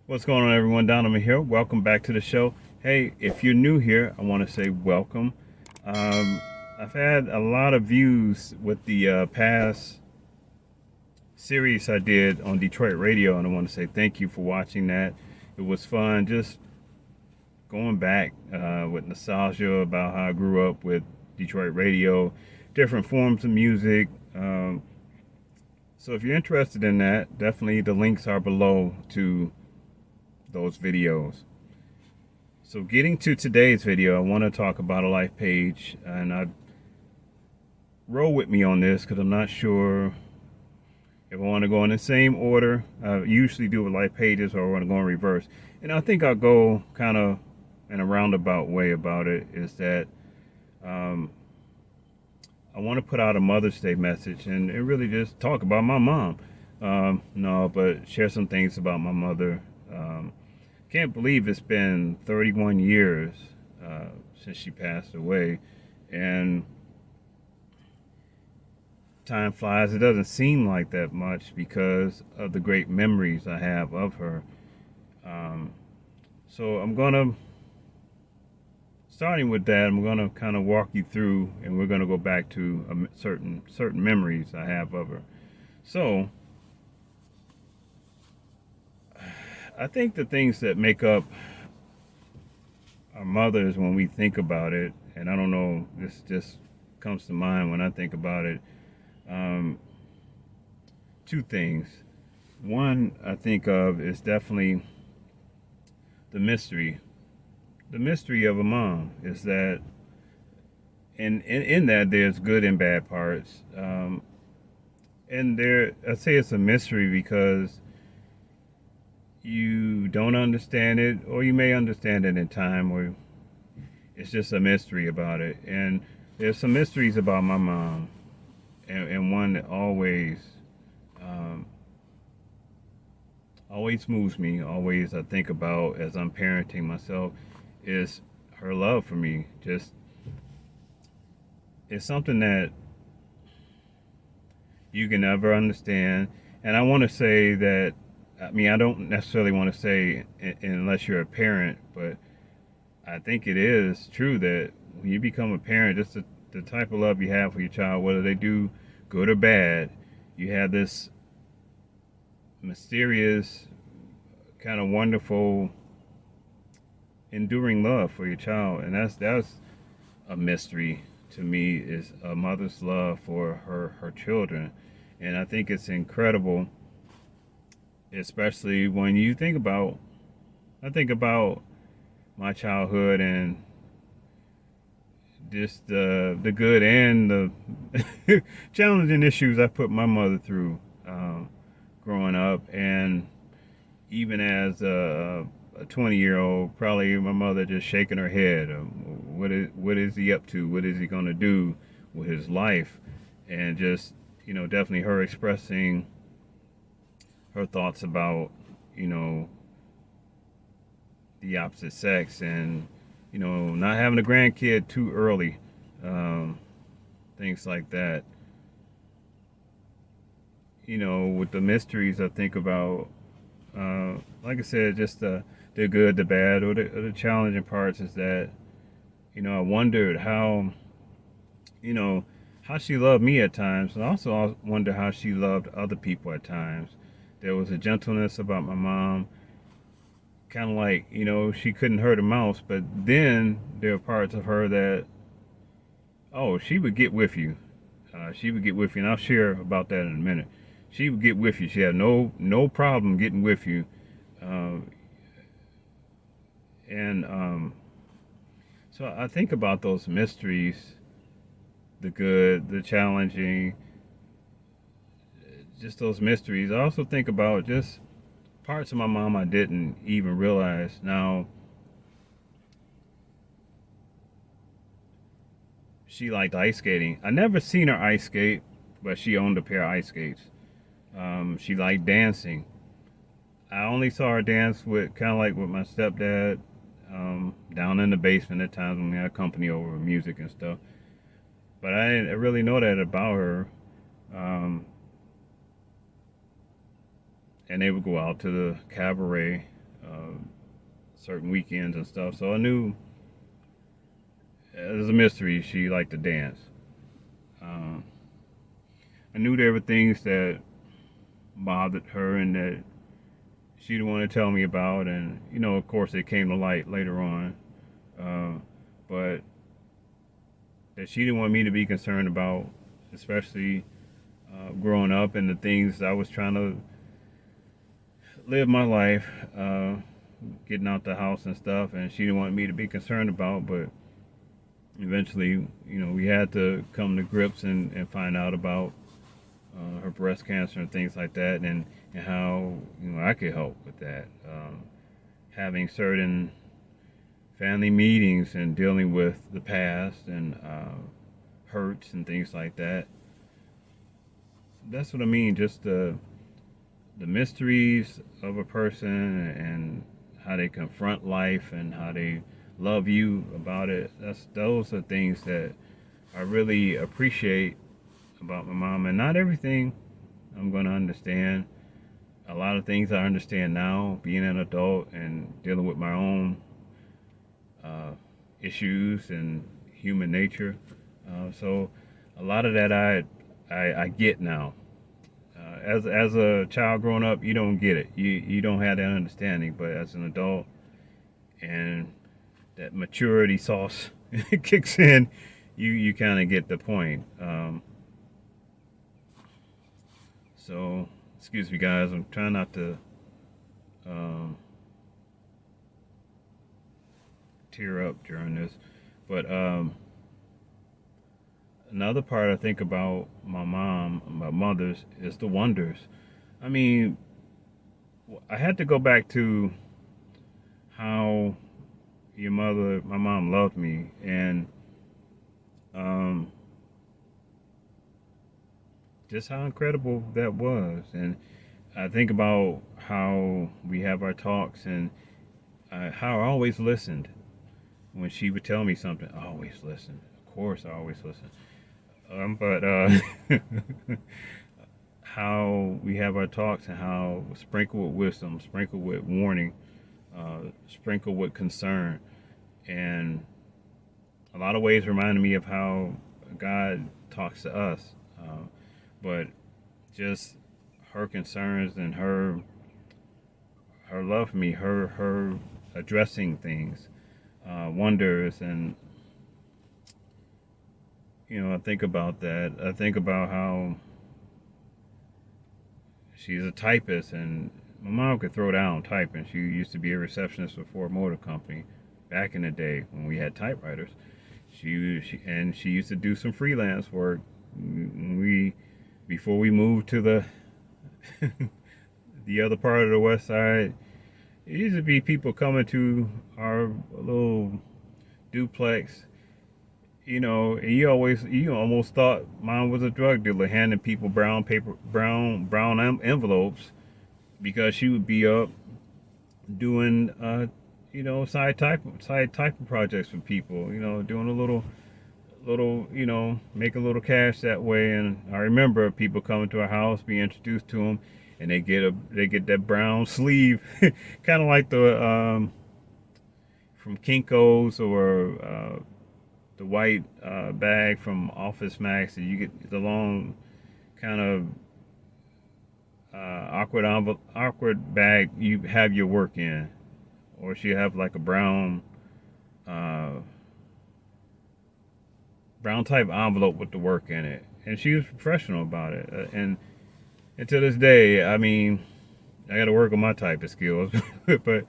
What's going on, everyone? Donovan here. Welcome back to the show. Hey, if you're new here, I want to say welcome. Um, I've had a lot of views with the past series I did on Detroit radio, and I want to say thank you for watching that. It was fun just going back with nostalgia about how I grew up with Detroit radio, different forms of music. So if you're interested in that, definitely the links are below to those videos. So getting to today's video, I want to talk about a life page, and I roll with me on this because I'm not sure if I want to go in the same order. I usually do with life pages, or I want to go in reverse. And I think I'll go kind of in a roundabout way about it. Is that um, I want to put out a Mother's Day message and really just talk about my mom. No, but share some things about my mother. Can't believe it's been 31 years since she passed away, and time flies. It doesn't seem like that much because of the great memories I have of her. Um, so I'm gonna, starting with that, I'm gonna kind of walk you through, and we're gonna go back to certain memories I have of her. So I think the things that make up our mothers when we think about it, and I don't know, this just comes to mind when I think about it. Um, Two things. One I think of is definitely the mystery. The mystery of a mom is that, and in that there's good and bad parts. And there, I say it's a mystery because you don't understand it, or you may understand it in time, or it's just a mystery about it. And there's some mysteries about my mom, and one that um, always moves me, always I think about as I'm parenting myself, is her love for me. Just, it's something that you can never understand. And I want to say that, I mean, I don't necessarily want to say unless you're a parent, but I think it is true that when you become a parent, just the type of love you have for your child, whether they do good or bad, you have this mysterious, kind of wonderful, enduring love for your child. And that's a mystery to me, is a mother's love for her children. And I think it's incredible, especially when you think about, I think about my childhood and just the good and the challenging issues I put my mother through growing up. And even as a 20-year-old, probably my mother just shaking her head. What is he up to? What is he going to do with his life? And just, definitely her expressing her thoughts about, you know, the opposite sex, and, not having a grandkid too early. Um, Things like that. With the mysteries I think about, like I said, just the good, the bad, or the challenging parts is that, I wondered how, you know, how she loved me at times, and also I wonder how she loved other people at times. There was a gentleness about my mom, kind of like, she couldn't hurt a mouse, but then there are parts of her that, oh, she would get with you. She would get with you, and I'll share about that in a minute. She would get with you. She had no problem getting with you. Uh, and So I think about those mysteries, the good, the challenging, just those mysteries. I also think about just parts of my mom I didn't even realize. Now, she liked ice skating. I never seen her ice skate, but she owned a pair of ice skates. She liked dancing. I only saw her dance with, kind of like with my stepdad, down in the basement at times when we had company over with music and stuff. But I didn't really know that about her. And they would go out to the cabaret certain weekends and stuff. So I knew it was a mystery she liked to dance. Um, I knew there were things that bothered her and that she didn't want to tell me about, and of course, it came to light later on. Uh, but that she didn't want me to be concerned about, especially growing up and the things I was trying to live my life, getting out the house and stuff, and she didn't want me to be concerned about. But eventually, we had to come to grips and find out about her breast cancer and things like that, and how I could help with that. Having certain family meetings and dealing with the past and hurts and things like that. That's what I mean. Just the mysteries of a person and how they confront life and how they love you about it. Those are things that I really appreciate about my mom. And not everything I'm going to understand. A lot of things I understand now, being an adult and dealing with my own issues and human nature. So a lot of that I get now. As a child growing up, you don't get it. You don't have that understanding. But as an adult, and that maturity sauce kicks in, you kind of get the point. So excuse me, guys. I'm trying not to tear up during this, but another part I think about my mother's, is the wonders. I mean, I had to go back to how my mom loved me, and just how incredible that was. And I think about how we have our talks, and how I always listened. When she would tell me something, I always listened. Of course, I always listened. But how we have our talks, and how sprinkled with wisdom, sprinkled with warning, sprinkled with concern, and a lot of ways reminded me of how God talks to us. But just her concerns and her love for me, her addressing things, wonders, and I think about that. I think about how she's a typist, and my mom could throw down typing. She used to be a receptionist for Ford Motor Company back in the day when we had typewriters. She used to do some freelance work. Before we moved to the the other part of the West Side, it used to be people coming to our little duplex. And you almost thought mom was a drug dealer, handing people brown envelopes, because she would be up doing side typing projects for people, doing a little make a little cash that way. And I remember people coming to our house, being introduced to them, and they get that brown sleeve, kind of like the from Kinko's, or the white bag from Office Max. And you get the long kind of awkward bag you have your work in, or she have like a brown type envelope with the work in it, and she was professional about it. And to this day, I mean, I got to work on my typing skills, but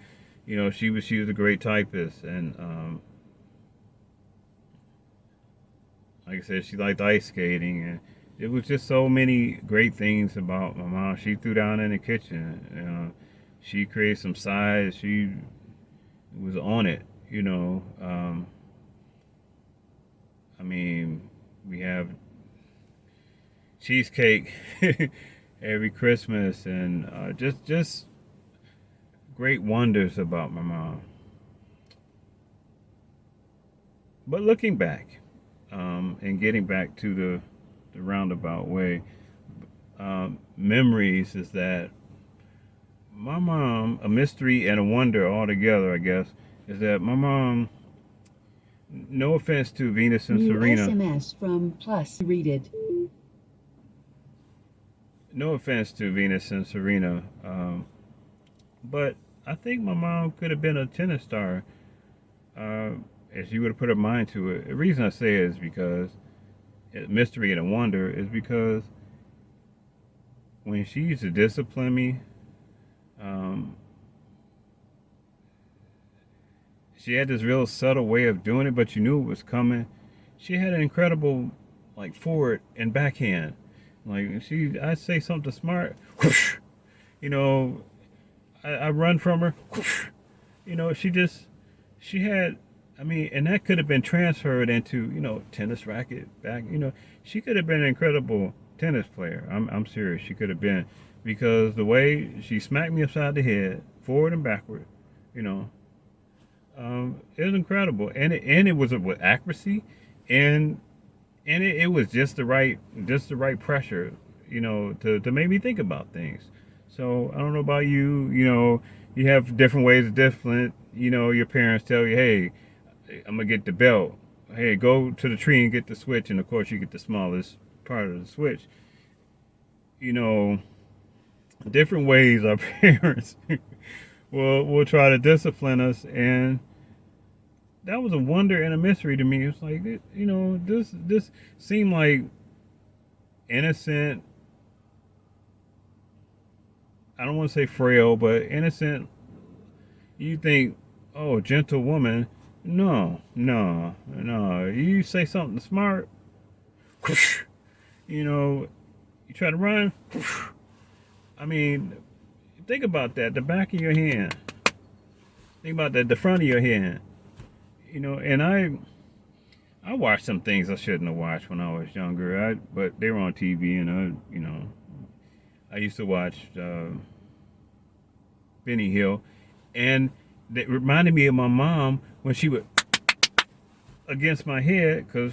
she was a great typist. And like I said, she liked ice skating, and it was just so many great things about my mom. She threw down in the kitchen. She created some sides. She was on it. I mean, we have cheesecake every Christmas, and just great wonders about my mom. But looking back, and getting back to the roundabout way, memories is that my mom, a mystery and a wonder all together, I guess, is that my mom, no offense to Venus and New Serena, SMS from Plus. Read it. no offense to Venus and Serena, but I think my mom could have been a tennis star uh, if she would have put her mind to it. The reason I say it is because mystery and a wonder is because when she used to discipline me, um, she had this real subtle way of doing it, but you knew it was coming. She had an incredible, like, forward and backhand. Like, I'd say something smart, whoosh, you know, I run from her, whoosh, she had, I mean, and that could have been transferred into, tennis racket back, she could have been an incredible tennis player. I'm serious. She could have been, because the way she smacked me upside the head, forward and backward, you know, it was incredible, and it was with accuracy, and it was just the right pressure, to make me think about things. So I don't know about you. You have different ways of discipline. Your parents tell you, hey, I'm gonna get the belt. Hey, go to the tree and get the switch, and of course you get the smallest part of the switch. You know, different ways our parents will try to discipline us, and that was a wonder and a mystery to me. It's like, this seemed like innocent. I don't want to say frail, but innocent. You think, oh, gentle woman. No, no, no. You say something smart, whoosh, you try to run. Whoosh. I mean, think about that. The back of your hand. Think about that. The front of your hand. And I watched some things I shouldn't have watched when I was younger. But they were on TV, and I used to watch Benny Hill, and it reminded me of my mom when she would against my head. Because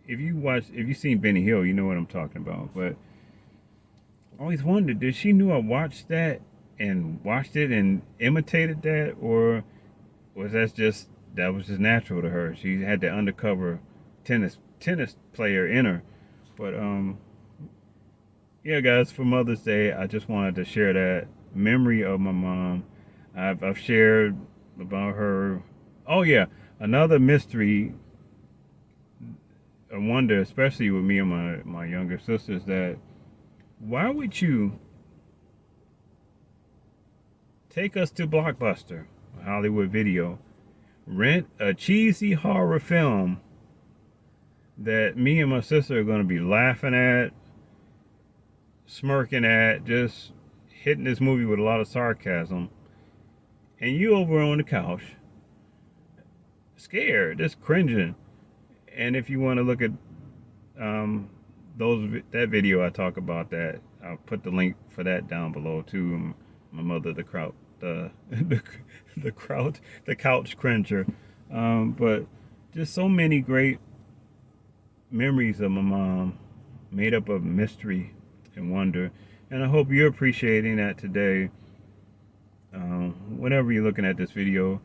if you've seen Benny Hill, you know what I'm talking about. But I always wondered, did she knew I watched that and watched it and imitated that, or that was just natural to her? She had the undercover tennis player in her. But yeah, guys, for Mother's Day, I just wanted to share that memory of my mom. I've shared about her. Oh yeah, another mystery, a wonder, especially with me and my younger sisters, that why would you take us to Blockbuster, Hollywood Video, rent a cheesy horror film that me and my sister are going to be laughing at, smirking at, just hitting this movie with a lot of sarcasm, and you over on the couch, scared, just cringing. And if you want to look at that video I talk about that, I'll put the link for that down below too. My mother, the crowd, the couch cringer. But just so many great memories of my mom, made up of mystery and wonder. And I hope you're appreciating that today. Whenever you're looking at this video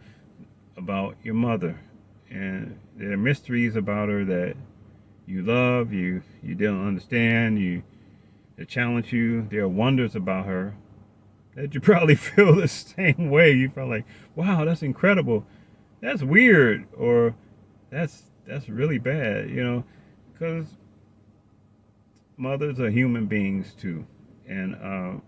about your mother, and there are mysteries about her that you love, you don't understand, that challenge you. There are wonders about her that you probably feel the same way. You feel like, wow, that's incredible, that's weird, or that's really bad, because mothers are human beings too, and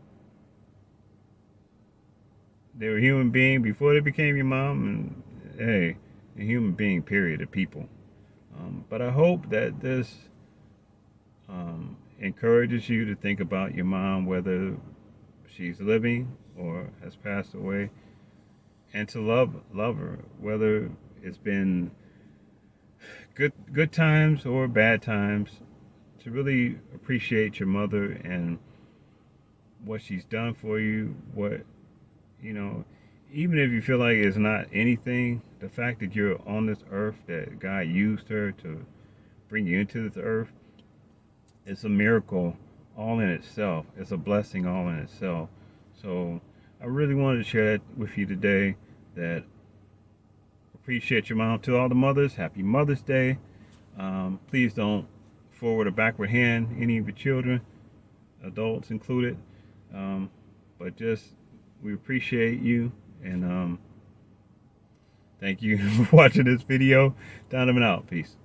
they were human being before they became your mom, and hey, a human being, period, of people. But I hope that this encourages you to think about your mom, whether she's living or has passed away, and to love her, whether it's been good times or bad times, to really appreciate your mother and what she's done for you. Even if you feel like it's not anything, the fact that you're on this earth, that God used her to bring you into this earth, it's a miracle all in itself. It's a blessing all in itself. So I really wanted to share that with you today, that appreciate your mom. To all the mothers, happy Mother's Day. Please don't forward or backward hand any of your children, adults included. But just, we appreciate you, and thank you for watching this video. Donovan out. Peace.